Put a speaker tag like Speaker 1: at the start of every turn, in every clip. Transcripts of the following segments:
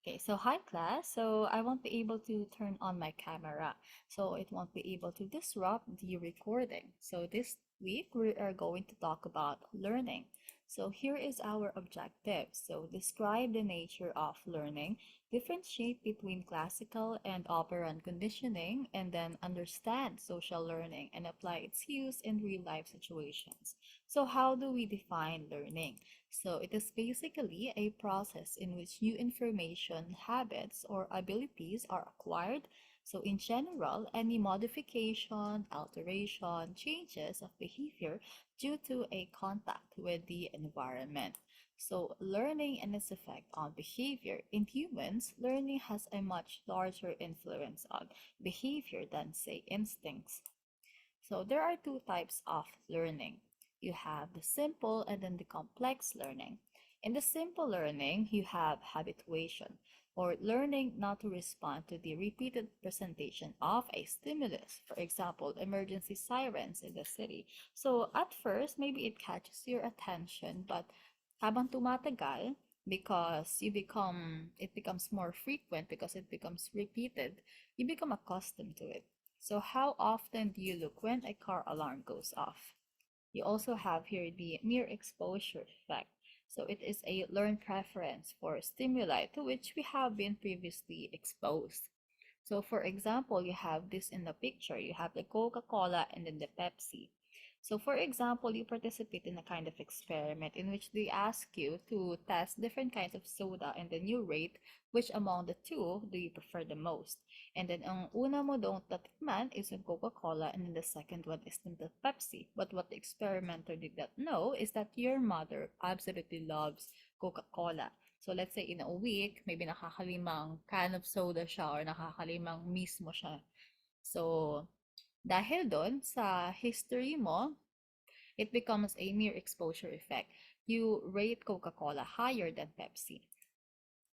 Speaker 1: Okay, so hi class. So I won't be able to turn on my camera, so it won't be able to disrupt the recording. So this week we are going to talk about learning. So here is our objective. So describe the nature of learning, differentiate between classical and operant conditioning, and then understand social learning and apply its use in real life situations. So how do we define learning? So it is basically a process in which new information, habits, or abilities are acquired. So in general, any modification, alteration, changes of behavior due to a contact with the environment. So learning and its effect on behavior. In humans, learning has a much larger influence on behavior than, say, instincts. So there are two types of learning. You have the simple and then the complex learning. In the simple learning, you have habituation, or learning not to respond to the repeated presentation of a stimulus. For example, emergency sirens in the city. So at first, maybe it catches your attention, but habang tumatagal, because it becomes more frequent because it becomes repeated, you become accustomed to it. So how often do you look when a car alarm goes off? You also have here the mere exposure effect. So it is a learned preference for stimuli to which we have been previously exposed. So for example, you have this in the picture. You have the Coca-Cola and then the Pepsi. So for example, you participate in a kind of experiment in which they ask you to test different kinds of soda and then you rate which among the two do you prefer the most. And then ang una mo doong tatikman is yung Coca-Cola and then the second one is the Pepsi. But what the experimenter did not know is that your mother absolutely loves Coca-Cola. So let's say in a week, maybe nakakalimang can of soda siya or nakakalimang mismo siya. So dahil doon sa history mo, it becomes a mere exposure effect. You rate Coca-Cola higher than Pepsi.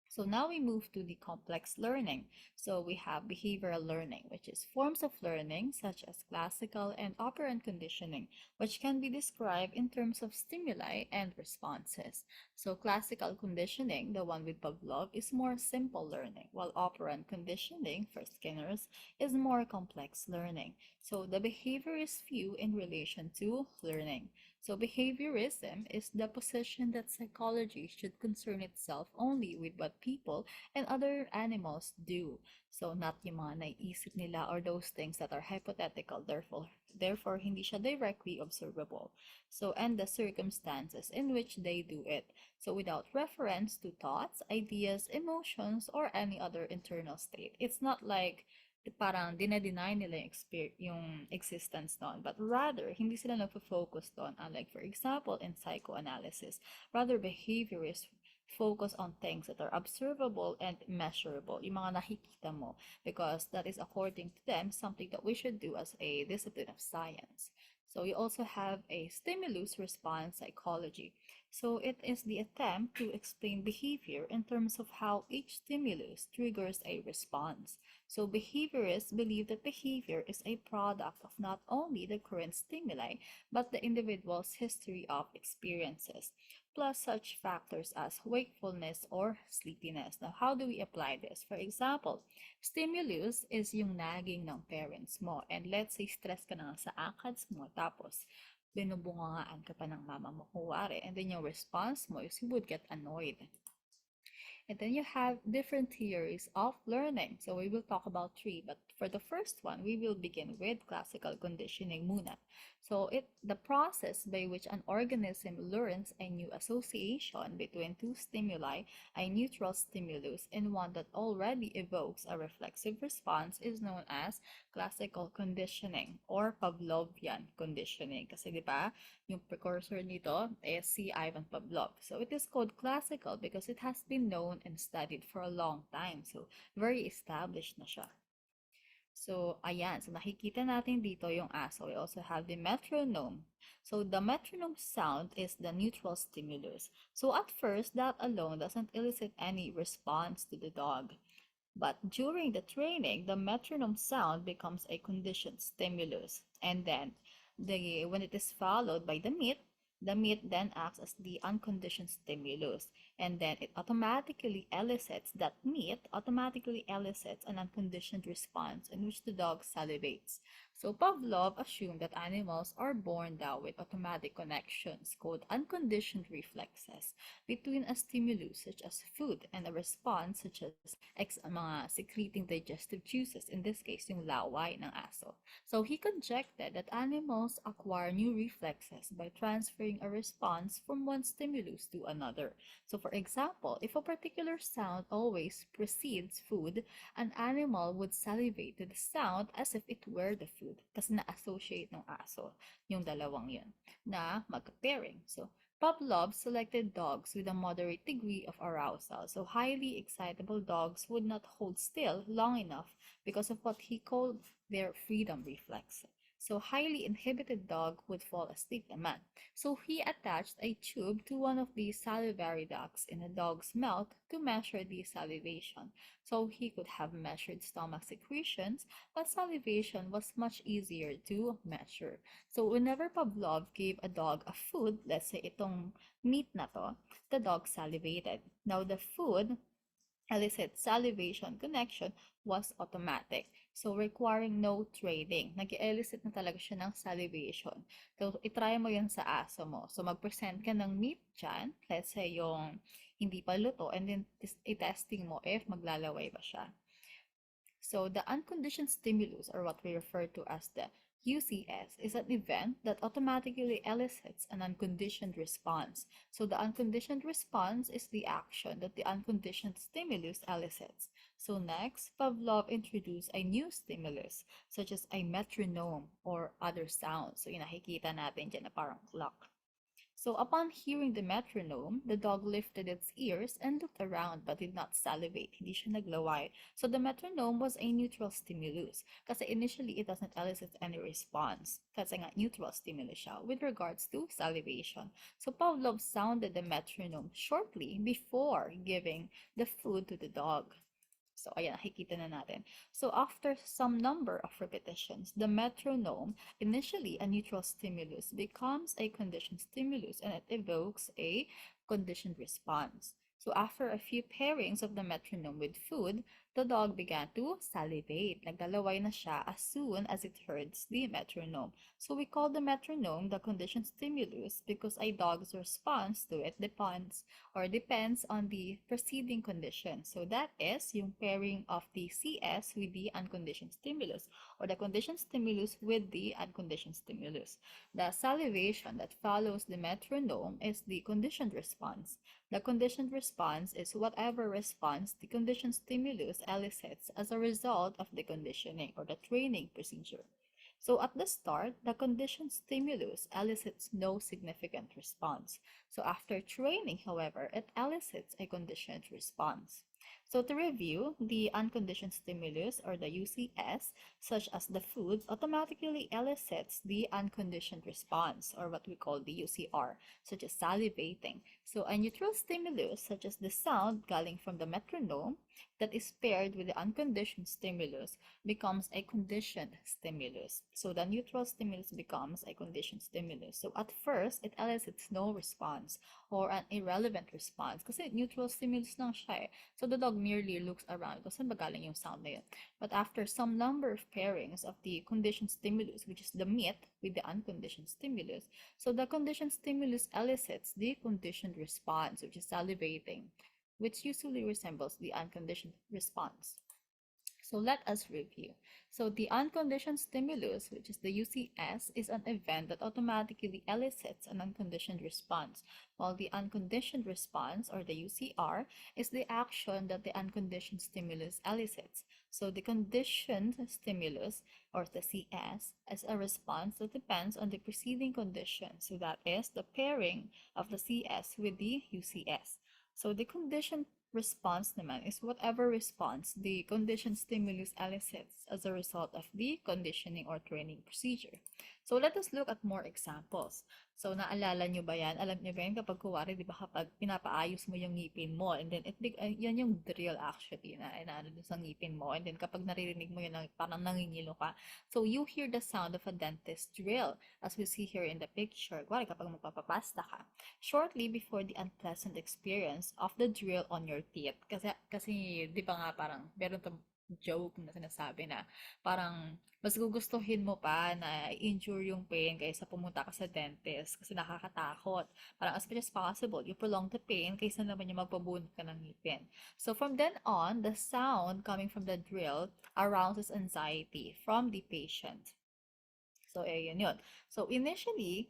Speaker 1: So now we move to the complex learning. So we have behavioral learning, which is forms of learning such as classical and operant conditioning, which can be described in terms of stimuli and responses. So classical conditioning, the one with Pavlov, is more simple learning, while operant conditioning for Skinner's is more complex learning. So the behavior is few in relation to learning. So behaviorism is the position that psychology should concern itself only with what people and other animals do. So not yung mga naiisip nila or those things that are hypothetical, therefore hindi siya directly observable. So and the circumstances in which they do it. So without reference to thoughts, ideas, emotions, or any other internal state. It's not like parang dinedeny nila yung existence doon. But rather, hindi sila nagpo-focus doon. Like for example, in psychoanalysis, rather behaviorists focus on things that are observable and measurable, yung mga nakikita mo, because that is according to them something that we should do as a discipline of science. So you also have a stimulus response psychology. So it is the attempt to explain behavior in terms of how each stimulus triggers a response. So behaviorists believe that behavior is a product of not only the current stimuli, but the individual's history of experiences, plus such factors as wakefulness or sleepiness. Now, how do we apply this? For example, stimulus is yung naging ng parents mo. And let's say stress ka na sa ACADS mo, tapos binubungangaan ka pa ng mama mo, kuwari. And then yung response mo is you would get annoyed. And then you have different theories of learning. So we will talk about three, but for the first one, we will begin with classical conditioning muna. So the process by which an organism learns a new association between two stimuli, a neutral stimulus, and one that already evokes a reflexive response is known as classical conditioning or Pavlovian conditioning. Kasi di ba, yung precursor nito is si Ivan Pavlov. So it is called classical because it has been known and studied for a long time. So very established na siya. So, ayan. So, nakikita natin dito yung aso. We also have the metronome. So, the metronome sound is the neutral stimulus. So, at first, that alone doesn't elicit any response to the dog. But during the training, the metronome sound becomes a conditioned stimulus. And then, when it is followed by the meat, The meat then acts as the unconditioned stimulus, and then it automatically elicits that meat automatically elicits an unconditioned response in which the dog salivates. So Pavlov assumed that animals are born now with automatic connections called unconditioned reflexes between a stimulus such as food and a response such as mga secreting digestive juices, in this case yung laway ng aso. So he conjectured that animals acquire new reflexes by transferring a response from one stimulus to another. So for example, if a particular sound always precedes food, an animal would salivate to the sound as if it were the food kasi na-associate ng aso yung dalawang yun na mag-pairing. So Pavlov selected dogs with a moderate degree of arousal. So highly excitable dogs would not hold still long enough because of what he called their freedom reflex. So highly inhibited dog would fall asleep naman. So he attached a tube to one of the salivary ducts in a dog's mouth to measure the salivation. So he could have measured stomach secretions, but salivation was much easier to measure. So whenever Pavlov gave a dog a food, let's say itong meat na to, the dog salivated. Now the food elicit salivation connection was automatic. So, requiring no trading. Nag-elicit na talaga siya ng salivation. So, itry mo yun sa aso mo. So, mag-present ka ng meat dyan. Let's say yung hindi pa luto and then i-testing mo if maglalaway ba siya. So the unconditioned stimulus, or what we refer to as the UCS, is an event that automatically elicits an unconditioned response. So the unconditioned response is the action that the unconditioned stimulus elicits. So next, Pavlov introduced a new stimulus, such as a metronome or other sounds. So yung nakikita natin dyan na parang clock. So upon hearing the metronome, the dog lifted its ears and looked around but did not salivate. Hindi siya naglaway. So the metronome was a neutral stimulus kasi initially it doesn't elicit any response kasi nga neutral stimulus siya with regards to salivation. So Pavlov sounded the metronome shortly before giving the food to the dog. So, ayan, nakikita na natin. So, after some number of repetitions, the metronome, initially a neutral stimulus, becomes a conditioned stimulus and it evokes a conditioned response. So, after a few pairings of the metronome with food, the dog began to salivate. Nagdalaway na siya as soon as it hears the metronome. So, we call the metronome the conditioned stimulus because a dog's response to it depends on the preceding condition. So that is yung pairing of the CS with the unconditioned stimulus or the conditioned stimulus with the unconditioned stimulus. The salivation that follows the metronome is the conditioned response. The conditioned response is whatever response the conditioned stimulus elicits as a result of the conditioning or the training procedure. So at the start, the conditioned stimulus elicits no significant response. So after training, however, it elicits a conditioned response. So to review, the unconditioned stimulus or the UCS, such as the food, automatically elicits the unconditioned response or what we call the UCR, such as salivating. So a neutral stimulus, such as the sound galing from the metronome, that is paired with the unconditioned stimulus becomes a conditioned stimulus. So the neutral stimulus becomes a conditioned stimulus. So at first, it elicits no response or an irrelevant response kasi neutral stimulus lang siya eh. So the dog merely looks around kung saan ba galing yung sound na yun. But after some number of pairings of the conditioned stimulus, which is the meat with the unconditioned stimulus, so the conditioned stimulus elicits the conditioned response, which is salivating, which usually resembles the unconditioned response. So let us review. So the unconditioned stimulus, which is the UCS, is an event that automatically elicits an unconditioned response, while the unconditioned response, or the UCR, is the action that the unconditioned stimulus elicits. So the conditioned stimulus, or the CS, is a response that depends on the preceding condition. So that is the pairing of the CS with the UCS. So the conditioned response naman is whatever response the conditioned stimulus elicits as a result of the conditioning or training procedure. So let us look at more examples. So naalala nyo ba yan? Alam nyo ba yan kapag kuwari, di ba kapag pinapaayos mo yung ngipin mo and then yan yung drill actually na inaano dun sa ngipin mo and then kapag naririnig mo yun parang nangingilo ka. So you hear the sound of a dentist drill as we see here in the picture. Kuwari kapag magpapapasta ka. Shortly before the unpleasant experience of the drill on your teeth. Kasi di ba nga parang meron tong joke na sinasabi na parang mas gugustuhin mo pa na injure yung pain kaysa pumunta ka sa dentist kasi nakakatakot. Parang as much as possible, you prolong the pain kaysa naman yung magpabunot ka ng ngipin. So from then on, the sound coming from the drill arouses anxiety from the patient. So, ayun yun. So, initially,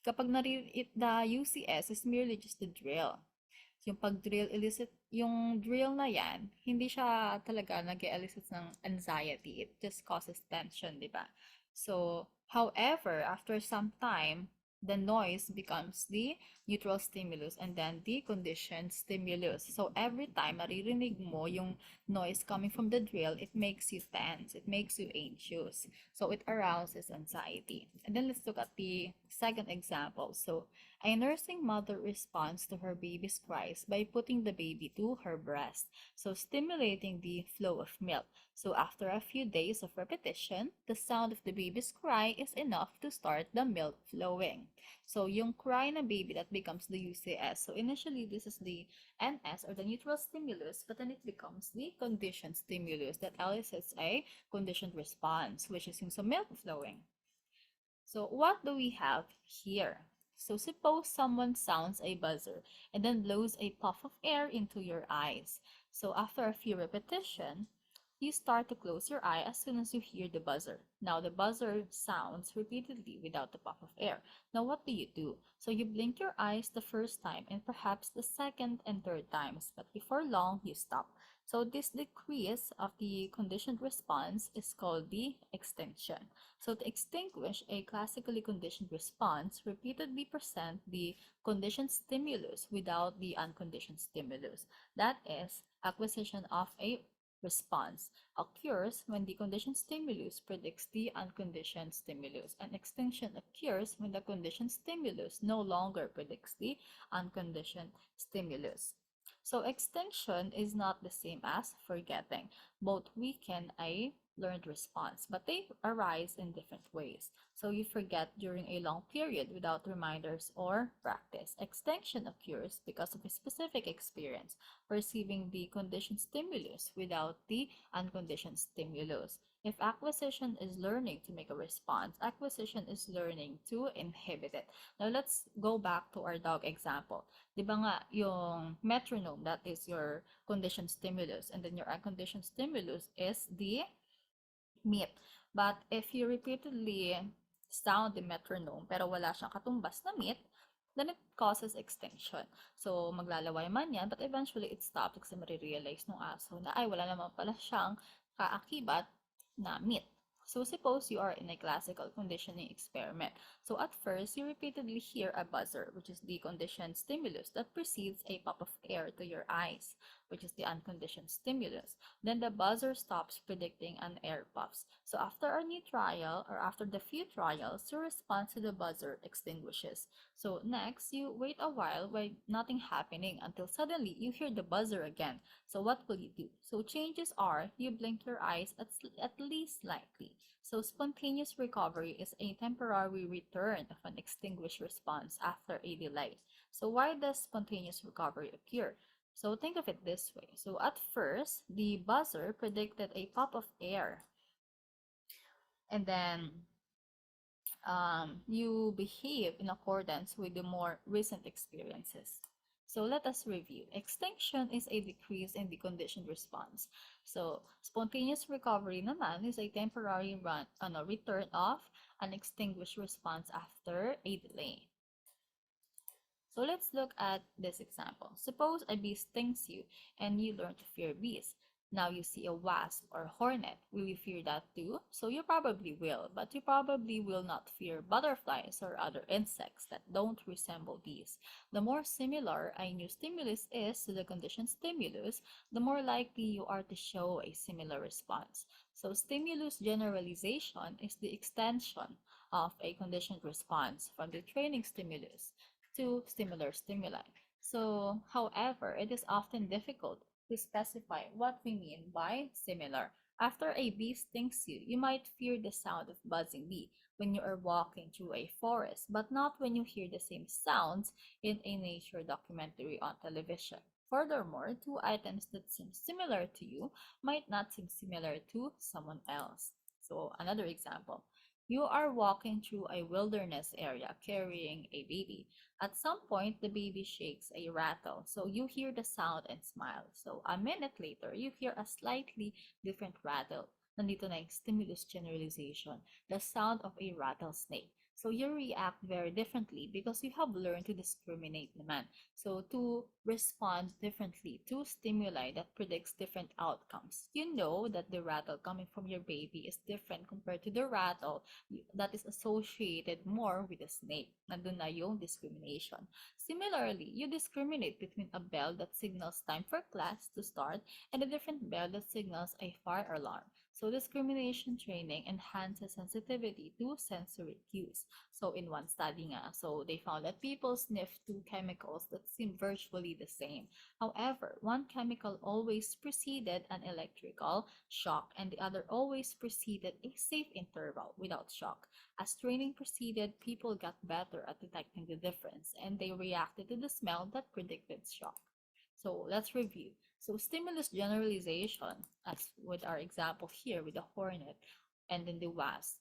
Speaker 1: kapag the UCS is merely just a drill. Yung pag-drill elicit, yung drill na yan, hindi siya talaga nag-elicit ng anxiety. It just causes tension, di ba? So, however, after some time, the noise becomes the neutral stimulus and then the conditioned stimulus. So, every time maririnig mo yung noise coming from the drill, it makes you tense, it makes you anxious. So, it arouses anxiety. And then let's look at the second example. So, a nursing mother responds to her baby's cries by putting the baby to her breast, so stimulating the flow of milk. So after a few days of repetition, the sound of the baby's cry is enough to start the milk flowing. So yung cry na baby that becomes the UCS. So initially this is the NS or the neutral stimulus, but then it becomes the conditioned stimulus that elicits a conditioned response, which is yung sa milk flowing. So what do we have here? So suppose someone sounds a buzzer and then blows a puff of air into your eyes. So after a few repetition, you start to close your eye as soon as you hear the buzzer. Now the buzzer sounds repeatedly without the puff of air. Now what do? So you blink your eyes the first time and perhaps the second and third times, but before long you stop. So this decrease of the conditioned response is called the extinction. So to extinguish a classically conditioned response, repeatedly present the conditioned stimulus without the unconditioned stimulus. That is, acquisition of a response occurs when the conditioned stimulus predicts the unconditioned stimulus, and extinction occurs when the conditioned stimulus no longer predicts the unconditioned stimulus. So extinction is not the same as forgetting. Both weaken a learned response, but they arise in different ways. So you forget during a long period without reminders or practice. Extinction occurs because of a specific experience, perceiving the conditioned stimulus without the unconditioned stimulus. If acquisition is learning to make a response, acquisition is learning to inhibit it. Now let's go back to our dog example. Di ba nga, yung metronome, that is your conditioned stimulus, and then your unconditioned stimulus is the meat. But if you repeatedly sound the metronome pero wala siyang katumbas na meat, then it causes extinction. So, maglalaway man yan, but eventually it stops kasi marirealize ng aso na ay wala naman pala siyang kaakibat na meat. So suppose you are in a classical conditioning experiment. So at first, you repeatedly hear a buzzer, which is the conditioned stimulus that precedes a pop of air to your eyes, which is the unconditioned stimulus. Then the buzzer stops predicting an air puffs. So after a new trial or after the few trials, your response to the buzzer extinguishes. So next, you wait a while while nothing happening until suddenly you hear the buzzer again. So what will you do? So changes are you blink your eyes at least slightly. So spontaneous recovery is a temporary return of an extinguished response after a delay. So why does spontaneous recovery occur? So think of it this way. So at first, the buzzer predicted a pop of air, and then you behave in accordance with the more recent experiences. So let us review. Extinction is a decrease in the conditioned response. So spontaneous recovery naman is a temporary return of an extinguished response after a delay. So let's look at this example. Suppose a bee stings you and you learn to fear bees. Now you see a wasp or hornet. Will you fear that too? So you probably will, but you probably will not fear butterflies or other insects that don't resemble these. The more similar a new stimulus is to the conditioned stimulus, the more likely you are to show a similar response. So stimulus generalization is the extension of a conditioned response from the training stimulus to similar stimuli. So, however, it is often difficult to specify what we mean by similar. After a bee stings you, you might fear the sound of buzzing bee when you are walking through a forest, but not when you hear the same sounds in a nature documentary on television. Furthermore, two items that seem similar to you might not seem similar to someone else. So, another example. You are walking through a wilderness area carrying a baby. At some point, the baby shakes a rattle, so you hear the sound and smile. So a minute later, you hear a slightly different rattle. Nandito na yung stimulus generalization, the sound of a rattlesnake. So you react very differently because you have learned to discriminate naman. So to respond differently to stimuli that predicts different outcomes. You know that the rattle coming from your baby is different compared to the rattle that is associated more with a snake. Nandun na yung discrimination. Similarly, you discriminate between a bell that signals time for class to start and a different bell that signals a fire alarm. So discrimination training enhances sensitivity to sensory cues. So in one study nga, so they found that people sniff two chemicals that seem virtually the same. However, one chemical always preceded an electrical shock and the other always preceded a safe interval without shock. As training proceeded, people got better at detecting the difference and they reacted to the smell that predicted shock. So let's review. So stimulus generalization, as with our example here with the hornet and then the wasp,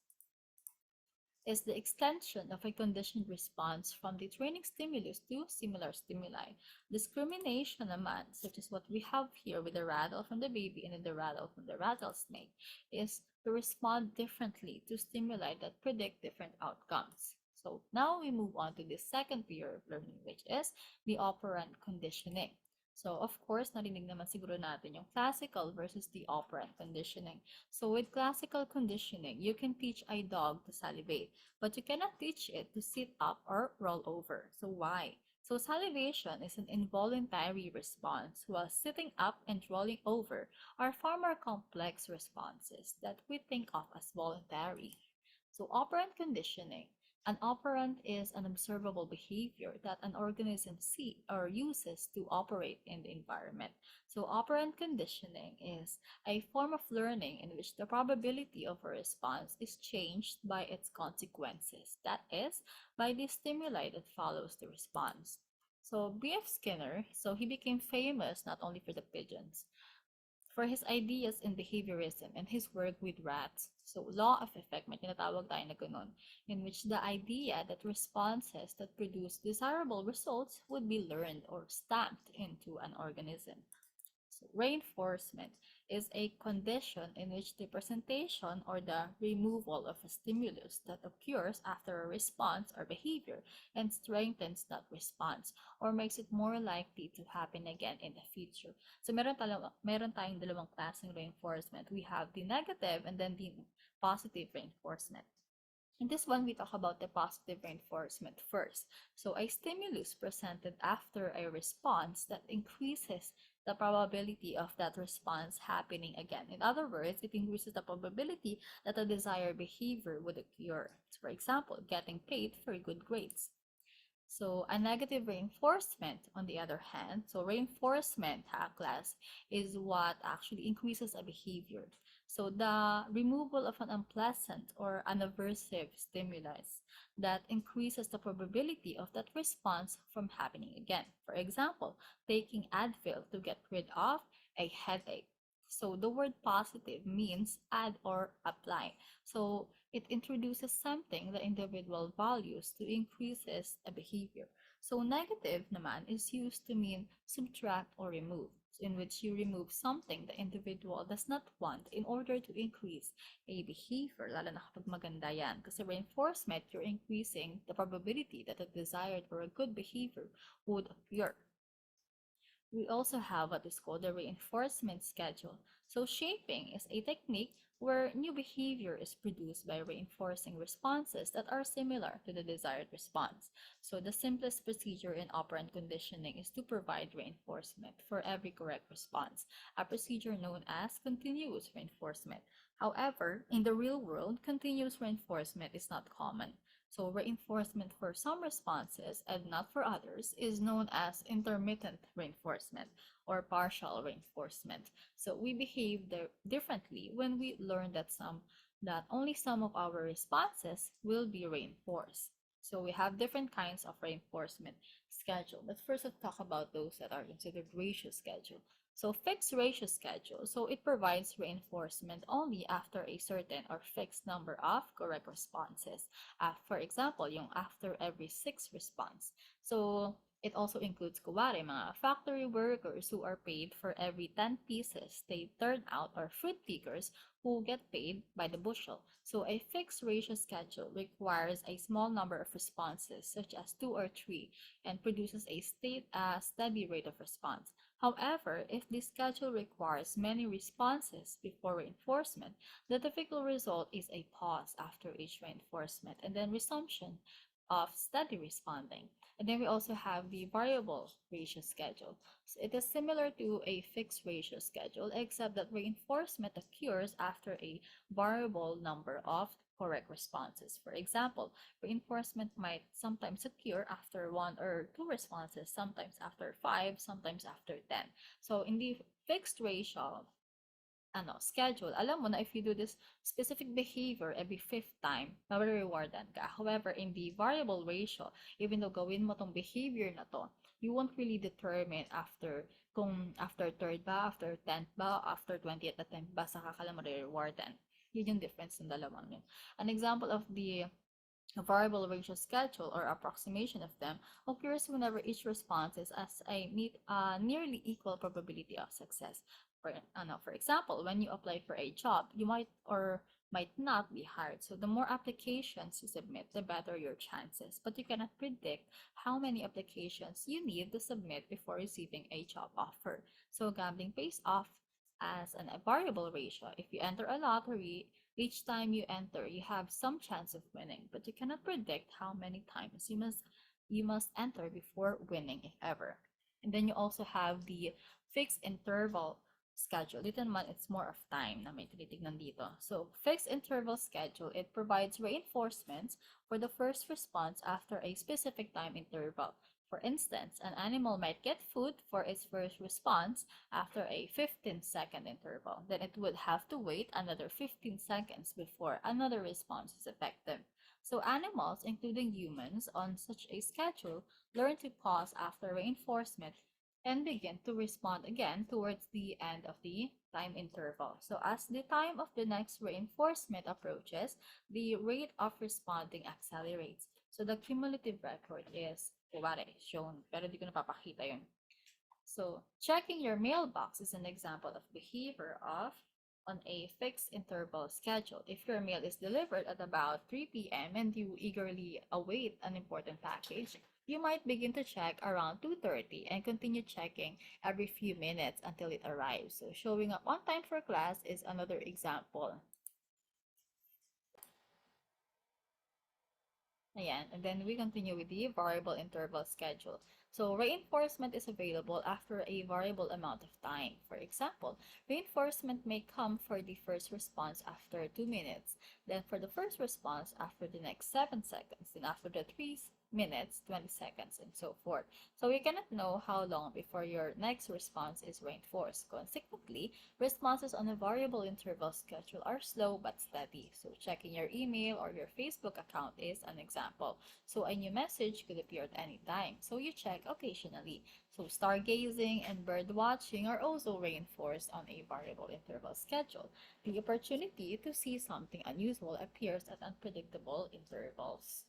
Speaker 1: is the extension of a conditioned response from the training stimulus to similar stimuli. Discrimination naman, such as what we have here with the rattle from the baby and then the rattle from the rattlesnake, is to respond differently to stimuli that predict different outcomes. So now we move on to the second tier of learning, which is the operant conditioning. So of course, narinig naman siguro natin yung classical versus the operant conditioning. So with classical conditioning, you can teach a dog to salivate, but you cannot teach it to sit up or roll over. So why? So salivation is an involuntary response, while sitting up and rolling over are far more complex responses that we think of as voluntary. So operant conditioning. An operant is an observable behavior that an organism sees or uses to operate in the environment. So operant conditioning is a form of learning in which the probability of a response is changed by its consequences, that is, by the stimuli that follows the response. So B.F. Skinner, so he became famous not only for the pigeons, for his ideas in behaviorism and his work with rats. So law of effect, may tinatawag tayo na ganun, in which the idea that responses that produce desirable results would be learned or stamped into an organism. So reinforcement is a condition in which the presentation or the removal of a stimulus that occurs after a response or behavior and strengthens that response or makes it more likely to happen again in the future. So meron tayong dalawang klaseng reinforcement. We have the negative and then the positive reinforcement. In this one, we talk about the positive reinforcement first. So a stimulus presented after a response that increases the probability of that response happening again. In other words, it increases the probability that a desired behavior would occur. So for example, getting paid for good grades. So a negative reinforcement, on the other hand, so reinforcement, class, is what actually increases a behavior. So the removal of an unpleasant or aversive stimulus that increases the probability of that response from happening again. For example, taking Advil to get rid of a headache. So the word positive means add or apply. So it introduces something the individual values to increases a behavior. So negative naman is used to mean subtract or remove, in which you remove something the individual does not want in order to increase a behavior, lalo na kapag maganda yan. Kasi reinforcement, you're increasing the probability that a desired or a good behavior would occur. We also have what is called the reinforcement schedule. So shaping is a technique where new behavior is produced by reinforcing responses that are similar to the desired response. So the simplest procedure in operant conditioning is to provide reinforcement for every correct response, a procedure known as continuous reinforcement. However, in the real world, continuous reinforcement is not common. So reinforcement for some responses and not for others is known as intermittent reinforcement or partial reinforcement. So we behave differently when we learn that only some of our responses will be reinforced. So we have different kinds of reinforcement schedule. Let's first talk about those that are considered ratio schedule. So fixed ratio schedule. So it provides reinforcement only after a certain or fixed number of correct responses. For example, yung after every 6 response. So it also includes kuwari, mga factory workers who are paid for every 10 pieces they turn out, or fruit pickers who get paid by the bushel. So a fixed ratio schedule requires a small number of responses, such as 2 or 3, and produces a steady rate of response. However, if the schedule requires many responses before reinforcement, the typical result is a pause after each reinforcement and then resumption of steady responding. And then we also have the variable ratio schedule. So it is similar to a fixed ratio schedule, except that reinforcement occurs after a variable number of correct responses. For example, reinforcement might sometimes occur after 1 or 2 responses, sometimes after 5, sometimes after 10. So in the fixed ratio schedule, alam mo na if you do this specific behavior every fifth time, mare-rewardan ka. However, in the variable ratio, even though gawin mo tong behavior na to, you won't really determine after kung after third ba, after 10th ba, after 20th attempt ba, saka ka lang mare-rewardan. Yun yung difference ng dalawang yun. An example of the variable ratio schedule or approximation of them occurs whenever each response is as a nearly equal probability of success. For example, when you apply for a job, you might or might not be hired. So the more applications you submit, the better your chances. But you cannot predict how many applications you need to submit before receiving a job offer. So gambling pays off as a variable ratio. If you enter a lottery, each time you enter, you have some chance of winning, but you cannot predict how many times you must enter before winning, if ever. And then you also have the fixed interval schedule. Dito naman, it's more of time na may tinitignan dito. So, fixed interval schedule, it provides reinforcements for the first response after a specific time interval. For instance, an animal might get food for its first response after a 15-second interval. Then it would have to wait another 15 seconds before another response is effective. So animals, including humans, on such a schedule learn to pause after reinforcement and begin to respond again towards the end of the time interval. So as the time of the next reinforcement approaches, the rate of responding accelerates. So the cumulative record is, kunwari, shown, pero di ko napapakita yun. So checking your mailbox is an example of behavior of on a fixed interval schedule. If your mail is delivered at about 3 p.m. and you eagerly await an important package, you might begin to check around 2:30 and continue checking every few minutes until it arrives. So showing up on time for class is another example. Ayan. And then we continue with the variable interval schedule. So reinforcement is available after a variable amount of time. For example, reinforcement may come for the first response after 2 minutes, then for the first response after the next 7 seconds, then after the 3 minutes, 20 seconds, and so forth. So you cannot know how long before your next response is reinforced. Consequently, responses on a variable interval schedule are slow but steady. So checking your email or your Facebook account is an example. So a new message could appear at any time. So you check occasionally. So stargazing and bird watching are also reinforced on a variable interval schedule. The opportunity to see something unusual appears at unpredictable intervals.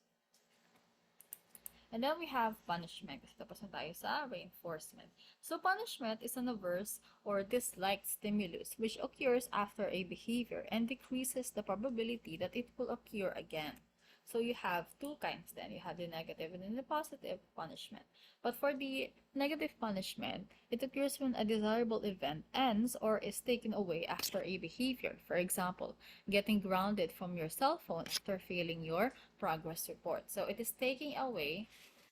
Speaker 1: And then we have punishment. Kasi tapos na tayo sa reinforcement. So punishment is an averse or disliked stimulus which occurs after a behavior and decreases the probability that it will occur again. So you have two kinds then. You have the negative and then the positive punishment. But for the negative punishment, it occurs when a desirable event ends or is taken away after a behavior. For example, getting grounded from your cell phone after failing your progress report. So it is taking away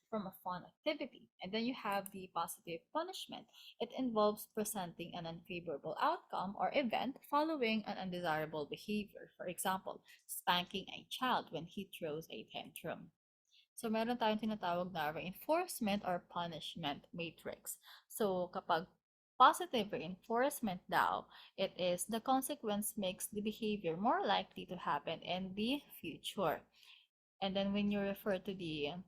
Speaker 1: from a fun activity. And then you have the positive punishment. It involves presenting an unfavorable outcome or event following an undesirable behavior. For example, spanking a child when he throws a tantrum. So meron tayong tinatawag na reinforcement or punishment matrix. So kapag positive reinforcement daw, it is the consequence makes the behavior more likely to happen in the future. And then when you refer to the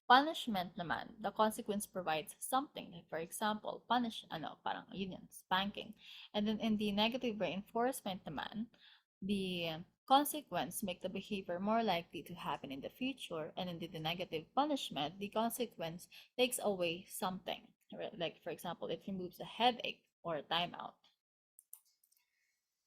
Speaker 1: punishment naman, the consequence provides something. Like for example, parang yun yun, spanking. And then in the negative reinforcement naman, the consequence make the behavior more likely to happen in the future. And in the negative punishment, the consequence takes away something. Right? Like for example, it removes a headache or a timeout.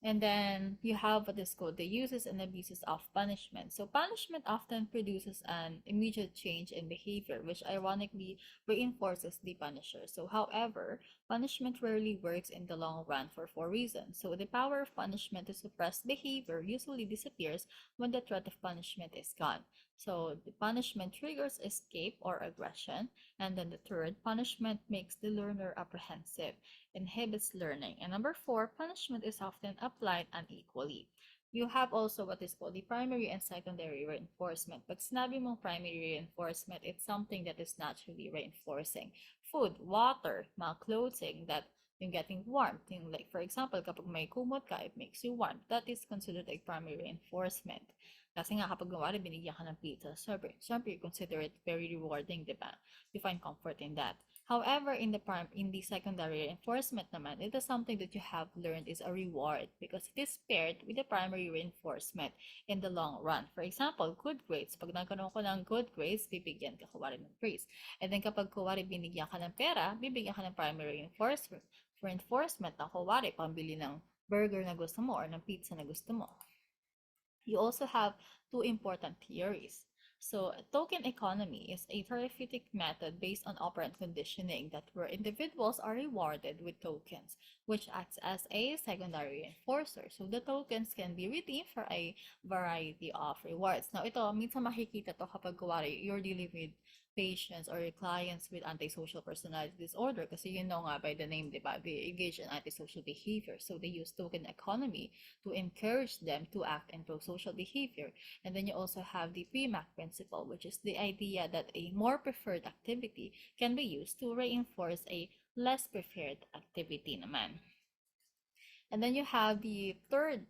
Speaker 1: And then you have what is called the uses and abuses of punishment. So punishment often produces an immediate change in behavior, which ironically reinforces the punisher. So however, punishment rarely works in the long run for four reasons. So the power of punishment to suppress behavior usually disappears when the threat of punishment is gone. So the punishment triggers escape or aggression. And then the third, punishment makes the learner apprehensive, inhibits learning. And number four, punishment is often applied unequally. You have also what is called the primary and secondary reinforcement. Pag sinabi mong primary reinforcement, it's something that is naturally reinforcing. Food, water, mga clothing that yung getting warmth. Yung like for example, kapag may kumot ka, it makes you warm. That is considered a primary reinforcement. Kasi nga kapag gawari, binigyan ka ng pizza, syempre you consider it very rewarding, di ba? You find comfort in that. However, in the secondary reinforcement naman, it is something that you have learned is a reward because it is paired with the primary reinforcement in the long run. For example, good grades. Pag nagkaroon ko ng good grades, bibigyan ka kuwari ng praise. And then kapag kuwari binigyan ka ng pera, bibigyan ka ng primary reinforcement. Reinforcement na kuwari pambili ng burger na gusto mo or ng pizza na gusto mo. You also have two important theories. So, token economy is a therapeutic method based on operant conditioning that where individuals are rewarded with tokens, which acts as a secondary enforcer. So, the tokens can be redeemed for a variety of rewards. Now, ito, minsan makikita to kapag kuwari, you're dealing with patients or your clients with antisocial personality disorder kasi you know nga by the name, di ba, they engage in antisocial behavior. So, they use token economy to encourage them to act in pro-social behavior. And then you also have the PMAC principle, which is the idea that a more preferred activity can be used to reinforce a less preferred activity naman. And then you have the third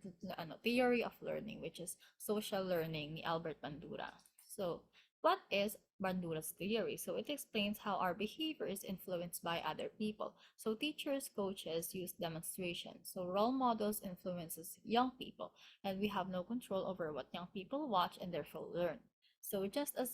Speaker 1: theory of learning, which is social learning ni Albert Bandura. So, what is Bandura's theory? So, it explains how our behavior is influenced by other people. So, teachers, coaches use demonstrations. So, role models influences young people, and we have no control over what young people watch and therefore learn. So, just as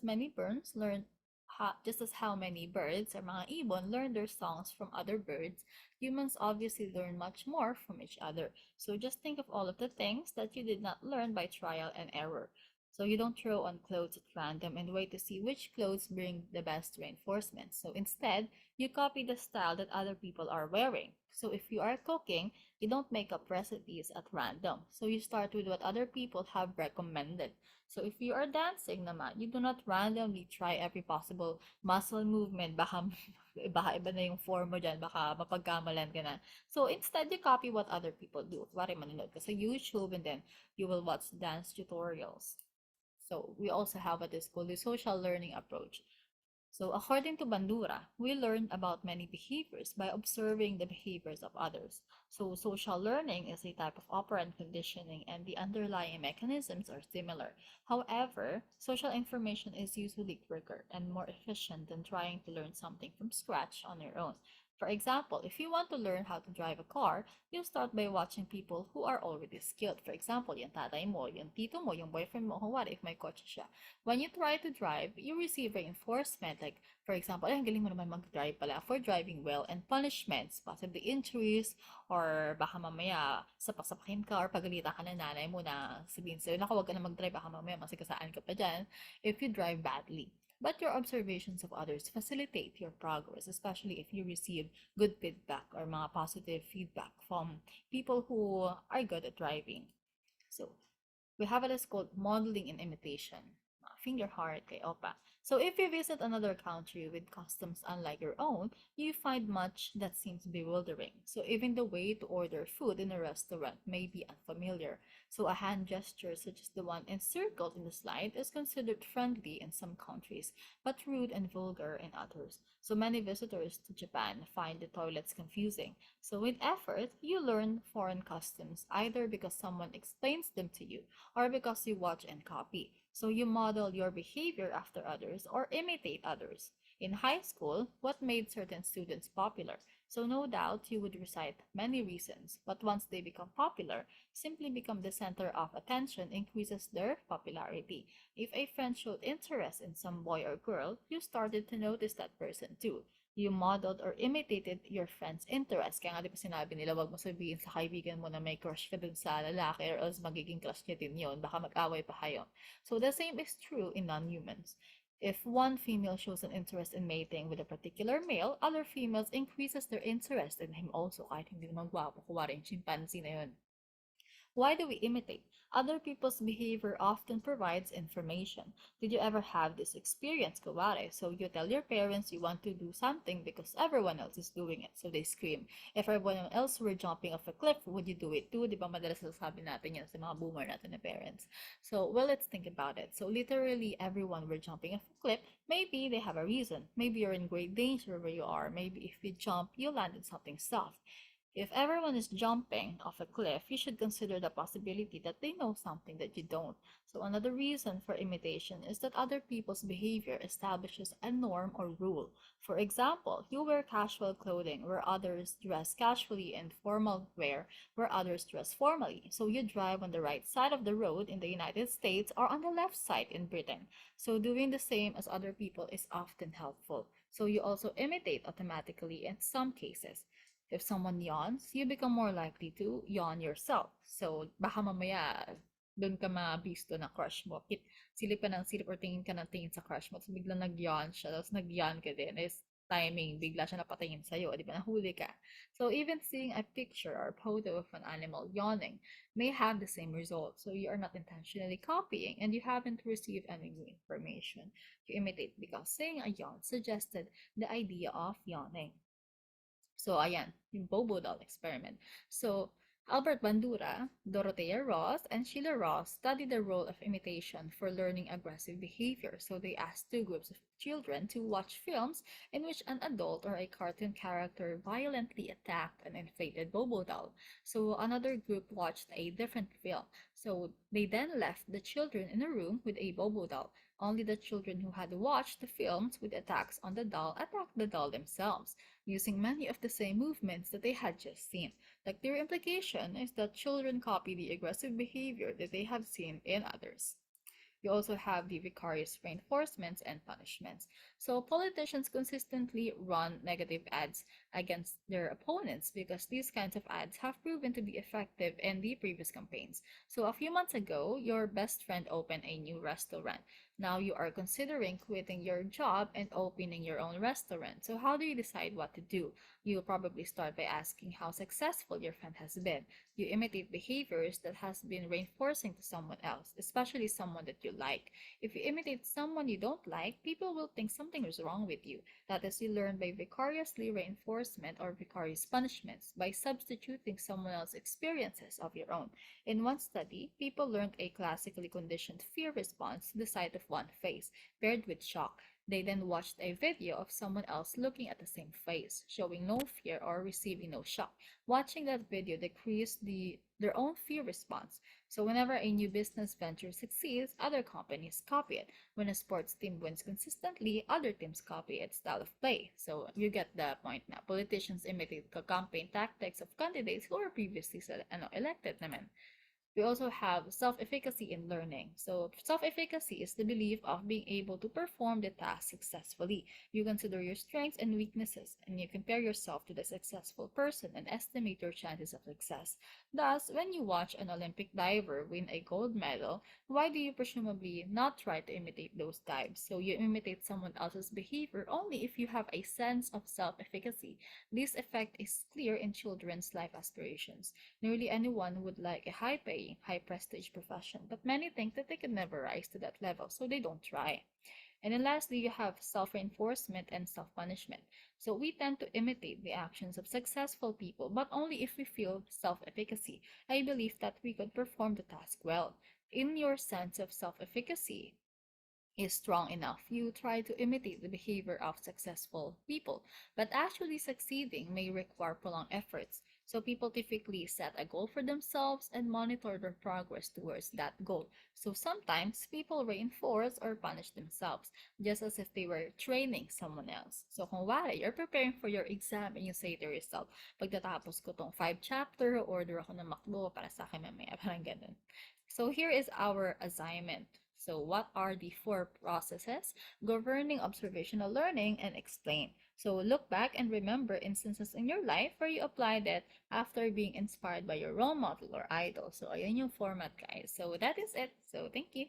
Speaker 1: how many birds or mga ibon learn their songs from other birds, humans obviously learn much more from each other. So just think of all of the things that you did not learn by trial and error. So you don't throw on clothes at random and wait to see which clothes bring the best reinforcement. So instead, you copy the style that other people are wearing. So if you are cooking, you don't make up recipes at random. So you start with what other people have recommended. So if you are dancing naman, you do not randomly try every possible muscle movement. Baka iba na yung form mo dyan, baka mapagkamalan ka na. So instead, you copy what other people do. Kuwari manonood ka sa YouTube and then you will watch dance tutorials. So we also have what is called the social learning approach. So according to Bandura, we learn about many behaviors by observing the behaviors of others. So social learning is a type of operant conditioning and the underlying mechanisms are similar. However, social information is usually quicker and more efficient than trying to learn something from scratch on your own. For example, if you want to learn how to drive a car, you start by watching people who are already skilled. For example, yung tatay mo, yung tito mo, yung boyfriend mo, kung what if may kotse siya. When you try to drive, you receive reinforcement. Like, for example, ay, ang galing mo naman mag-drive pala for driving well, and punishments, possibly injuries, or baka mamaya sapak-sapakin ka or pagalitan ka ng nanay mo na sabihin sa'yo, naku, wag ka na mag-drive, baka mamaya masigasaan ka pa dyan if you drive badly. But your observations of others facilitate your progress, especially if you receive good feedback or mga positive feedback from people who are good at driving. So, we have it as called modeling and imitation. Finger heart kay Opa. So if you visit another country with customs unlike your own, you find much that seems bewildering. So even the way to order food in a restaurant may be unfamiliar. So a hand gesture such as the one encircled in the slide is considered friendly in some countries, but rude and vulgar in others. So many visitors to Japan find the toilets confusing. So with effort, you learn foreign customs either because someone explains them to you or because you watch and copy. So you model your behavior after others or imitate others. In high school, what made certain students popular? So no doubt you would recite many reasons, but once they become popular, simply become the center of attention increases their popularity. If a friend showed interest in some boy or girl, you started to notice that person too. You modeled or imitated your friend's interest. Kaya nga di ba sinabi nila, wag mo sabihin sa kaibigan mo na may crush ka dun sa lalaki or else magiging crush niya din yun. Baka mag-away pa kayo. So the same is true in non-humans. If one female shows an interest in mating with a particular male, other females increases their interest in him also kahit hindi naman gwapo. Kuwari yung chimpanzee na yun. Why do we imitate? Other people's behavior often provides information. Did you ever have this experience, Kaware? So you tell your parents you want to do something because everyone else is doing it. So they scream. If everyone else were jumping off a cliff, would you do it too? Di ba madalas sasabi natin yan sa mga boomer natin na parents. So, well, let's think about it. So literally everyone were jumping off a cliff. Maybe they have a reason. Maybe you're in great danger where you are. Maybe if you jump, you land in something soft. If everyone is jumping off a cliff, you should consider the possibility that they know something that you don't. So another reason for imitation is that other people's behavior establishes a norm or rule. For example, you wear casual clothing where others dress casually and formal wear where others dress formally. So you drive on the right side of the road in the United States or on the left side in Britain. So doing the same as other people is often helpful. So you also imitate automatically in some cases. If someone yawns, you become more likely to yawn yourself. So, baka mamaya, doon ka mabisto na crush mo. Silip ka ng silip or tingin ka ng tingin sa crush mo. Tapos biglang nag-yawn siya. Tapos nag-yawn ka din. Is timing, bigla siya napatingin sa'yo. Di ba? Nahuli ka. So, even seeing a picture or photo of an animal yawning may have the same result. So, you are not intentionally copying and you haven't received any new information. You imitate because saying a yawn suggested the idea of yawning. So, ayan, yung Bobo doll experiment. So, Albert Bandura, Dorothea Ross, and Sheila Ross studied the role of imitation for learning aggressive behavior. So, they asked two groups of children to watch films in which an adult or a cartoon character violently attacked an inflated Bobo doll. So, another group watched a different film. So, they then left the children in a room with a Bobo doll. Only the children who had watched the films with attacks on the doll attacked the doll themselves using many of the same movements that they had just seen. The clear implication is that children copy the aggressive behavior that they have seen in others. You also have the vicarious reinforcements and punishments. So politicians consistently run negative ads against their opponents because these kinds of ads have proven to be effective in the previous campaigns. So a few months ago, your best friend opened a new restaurant. Now you are considering quitting your job and opening your own restaurant. So how do you decide what to do? You'll probably start by asking how successful your friend has been. You imitate behaviors that has been reinforcing to someone else, especially someone that you like. If you imitate someone you don't like, people will think something is wrong with you. That is, you learn by vicariously reinforcement or vicarious punishments by substituting someone else's experiences of your own. In one study, people learned a classically conditioned fear response to the sight of one face, paired with shock. They then watched a video of someone else looking at the same face, showing no fear or receiving no shock. Watching that video decreased their own fear response. So whenever a new business venture succeeds, other companies copy it. When a sports team wins consistently, other teams copy its style of play. So you get the point now. Politicians imitate the campaign tactics of candidates who were previously elected naman. We also have self-efficacy in learning. So self-efficacy is the belief of being able to perform the task successfully. You consider your strengths and weaknesses, and you compare yourself to the successful person and estimate your chances of success. Thus, when you watch an Olympic diver win a gold medal, why do you presumably not try to imitate those dives? So you imitate someone else's behavior only if you have a sense of self-efficacy. This effect is clear in children's life aspirations. Nearly anyone would like a high paying, high prestige profession, but many think that they can never rise to that level, so they don't try. And then lastly, you have self reinforcement and self punishment. So we tend to imitate the actions of successful people, but only if we feel self efficacy. I believe that we could perform the task well. In your sense of self efficacy, is strong enough, you try to imitate the behavior of successful people, but actually succeeding may require prolonged efforts. So people typically set a goal for themselves and monitor their progress towards that goal. So sometimes people reinforce or punish themselves, just as if they were training someone else. So kung wari, you're preparing for your exam and you say to yourself, pagtatapos ko tong 5 chapter, order ako ng McDo para sa akin mamaya, parang ganun. So here is our assignment. So what are the four processes governing observational learning and explain? So look back and remember instances in your life where you applied it after being inspired by your role model or idol. So ayun yung format, guys. So that is it. So thank you.